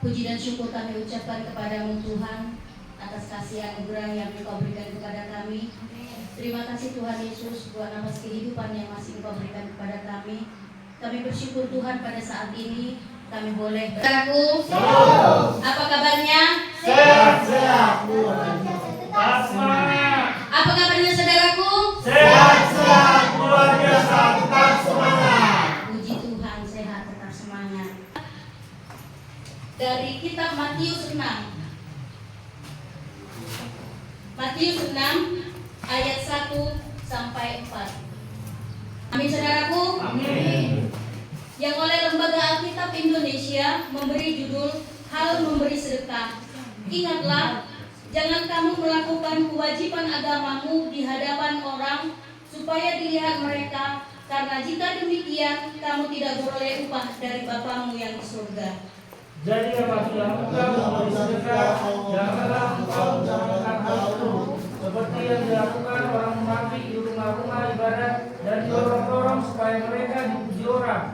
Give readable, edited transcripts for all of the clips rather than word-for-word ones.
Puji dan syukur kami ucapkan kepada-Mu Tuhan atas kasih anugerah yang Engkau berikan kepada kami. Terima kasih Tuhan Yesus buat nafas kehidupan yang masih Engkau berikan kepada kami. Kami bersyukur Tuhan pada saat ini kami boleh berlaku. Apa kabarnya? Sehat. Apa kabarnya saudaraku? Sehat, luar biasa, tetap semangat. Puji Tuhan, sehat, tetap semangat. Dari kitab Matius 6. Matius 6 ayat 1 sampai 4. Amin saudaraku. Amin. Yang oleh Lembaga Alkitab Indonesia memberi judul Hal Memberi Sedekah. Ingatlah, jangan kamu melakukan kewajiban agamamu di hadapan orang supaya dilihat mereka, karena jika demikian kamu tidak beroleh upah dari Bapamu yang di surga. Jadi apabila engkau memberi sedekah, janganlah engkau menjalankan hal itu seperti yang dilakukan orang munafik di rumah-rumah ibadat dan didorong-dorong supaya mereka dipuji orang.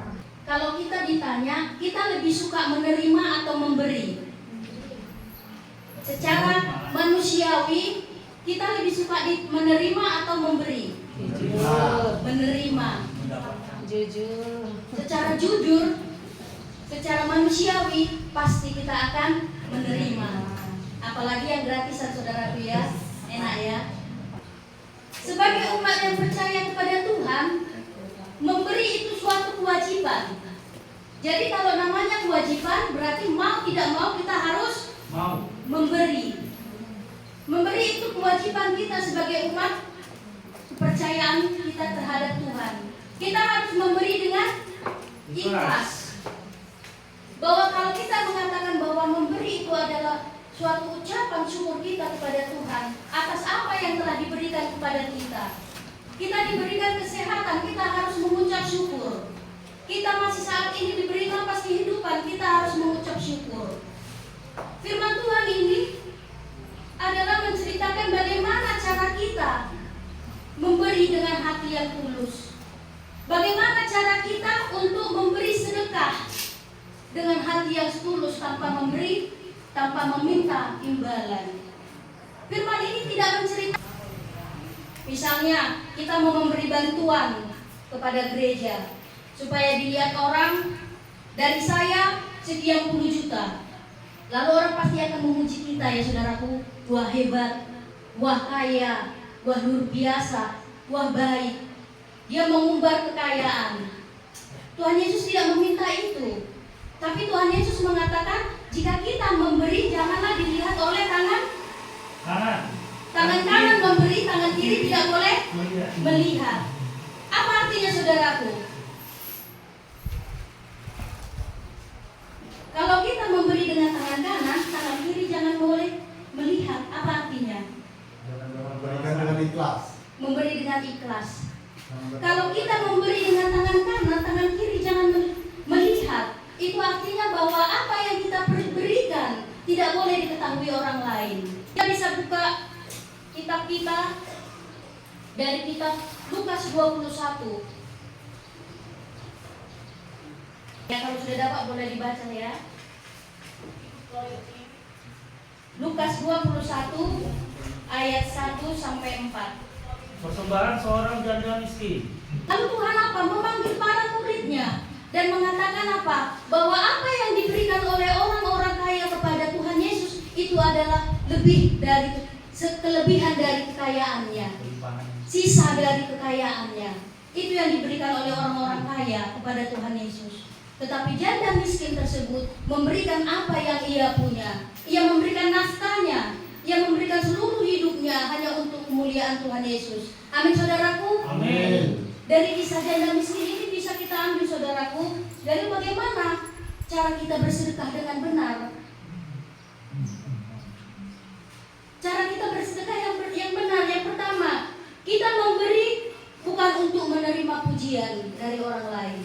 Kalau kita ditanya, kita lebih suka menerima atau memberi? Secara manusiawi, kita lebih suka menerima atau memberi? Menerima. Jujur. Secara jujur, secara manusiawi, pasti kita akan menerima. Apalagi yang gratisan saudaraku ya, enak ya. Sebagai umat yang percaya kepada Tuhan, memberi itu suatu kewajiban. Jadi kalau namanya kewajiban, berarti mau tidak mau kita harus memberi. Memberi itu kewajiban kita sebagai umat kepercayaan kita terhadap Tuhan. Kita harus memberi dengan ikhlas. Bahwa kalau kita mengatakan bahwa memberi itu adalah suatu ucapan syukur kita kepada Tuhan atas apa yang telah diberikan kepada kita. Kita diberikan kesehatan, kita harus mengucap syukur. Kita masih saat ini diberi nafas kehidupan, kita harus mengucap syukur. Firman Tuhan ini adalah menceritakan bagaimana cara kita memberi dengan hati yang tulus. Bagaimana cara kita untuk memberi sedekah dengan hati yang tulus tanpa memberi, tanpa meminta imbalan. Firman ini tidak menceritakan, misalnya kita mau memberi bantuan kepada gereja supaya dilihat orang, dari saya sekian puluh juta. Lalu orang pasti akan memuji kita ya saudaraku. Wah hebat, wah kaya, wah luar biasa, wah baik. Dia mengumbar kekayaan. Tuhan Yesus tidak meminta itu. Tapi Tuhan Yesus mengatakan, jika kita memberi, janganlah dilihat oleh tangan kanan memberi, tangan kiri tidak boleh melihat. Apa artinya saudaraku? Kalau kita memberi dengan tangan kanan, tangan kiri jangan boleh melihat. Apa artinya? Memberikan dengan ikhlas. Memberi dengan ikhlas. Kalau kita memberi dengan tangan kanan, tangan kiri jangan melihat. Itu artinya bahwa apa yang kita berikan tidak boleh diketahui orang lain. Kita bisa buka kitab kita dari kitab Lukas 21. Ya, kalau sudah dapat boleh dibaca ya. Lukas 21 ayat 1 sampai 4. Persembahan seorang janda miskin. Lalu Tuhan apa? Memanggil para muridnya dan mengatakan apa? Bahwa apa yang diberikan oleh orang-orang kaya kepada Tuhan Yesus itu adalah lebih dari kelebihan dari kekayaannya, sisa dari kekayaannya. Itu yang diberikan oleh orang-orang kaya kepada Tuhan Yesus. Tetapi janda miskin tersebut memberikan apa yang ia punya. Ia memberikan nafkahnya, ia memberikan seluruh hidupnya hanya untuk kemuliaan Tuhan Yesus. Amin saudaraku. Amin. Dari kisah janda miskin ini bisa kita ambil saudaraku, dari bagaimana cara kita bersedekah dengan benar. Cara kita bersedekah yang benar. Yang pertama, kita memberi bukan untuk menerima pujian dari orang lain.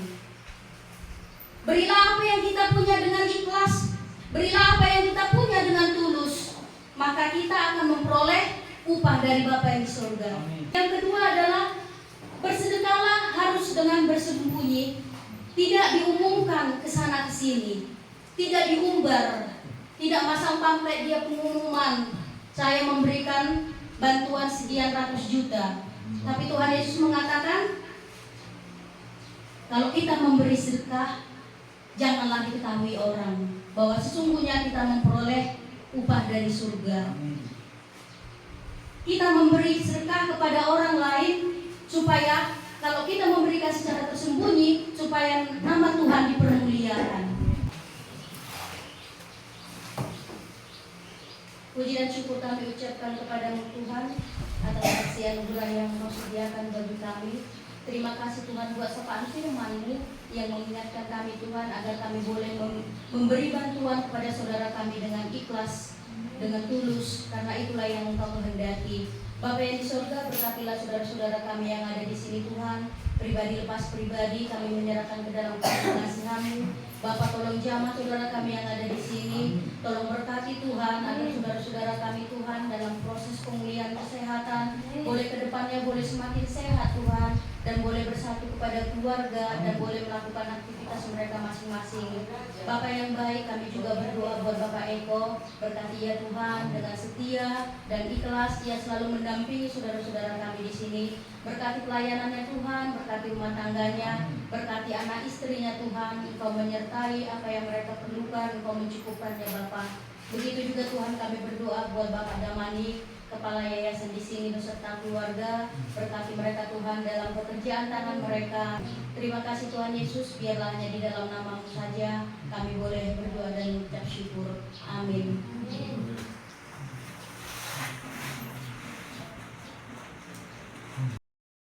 Berilah apa yang kita punya dengan ikhlas. Berilah apa yang kita punya dengan tulus. Maka kita akan memperoleh upah dari Bapa yang di surga. Yang kedua adalah bersedekahlah harus dengan bersembunyi, tidak diumumkan ke sana ke sini, tidak diumbar. tidak masang pamflet dia pengumuman, saya memberikan bantuan sekian ratus juta. Tapi Tuhan Yesus mengatakan, kalau kita memberi sedekah, janganlah diketahui orang bahwa sesungguhnya kita memperoleh upah dari surga. Kita memberi sedekah kepada orang lain supaya kalau kita memberikan secara tersembunyi, supaya nama Tuhan dipermuliakan. Puji dan syukur kami ucapkan kepada-Mu Tuhan atas kasih anugerah yang Engkau sediakan bagi kami. Terima kasih Tuhan buat sapaan firman-Mu yang mengingatkan kami Tuhan agar kami boleh memberi bantuan kepada saudara kami dengan ikhlas, dengan tulus, karena itulah yang Engkau kehendaki. Bapa yang di surga, berkatilah saudara-saudara kami yang ada di sini Tuhan. Pribadi lepas pribadi kami menyerahkan ke dalam pengasihan-Mu. Bapak tolong jamah saudara kami yang ada di sini. Tolong berkati Tuhan agar saudara-saudara kami Tuhan dalam proses pemulihan kesehatan boleh ke depannya boleh semakin sehat Tuhan, dan boleh bersatu kepada keluarga dan boleh melakukan aktivitas mereka masing-masing. Bapak yang baik, kami juga berdoa buat Bapak Eko, berkati ya Tuhan dengan setia dan ikhlas ia selalu mendampingi saudara-saudara kami di sini. Berkati pelayanannya Tuhan, berkati rumah tangganya, berkati anak istrinya Tuhan. Engkau menyertai apa yang mereka perlukan, Engkau mencukupkannya Bapa. Begitu juga Tuhan kami berdoa buat Bapak Damani, kepala yayasan di sini beserta keluarga. Berkati mereka Tuhan dalam pekerjaan tangan mereka. Terima kasih Tuhan Yesus, biarlah hanya di dalam nama-Mu saja kami boleh berdoa dan mengucap syukur. Amin.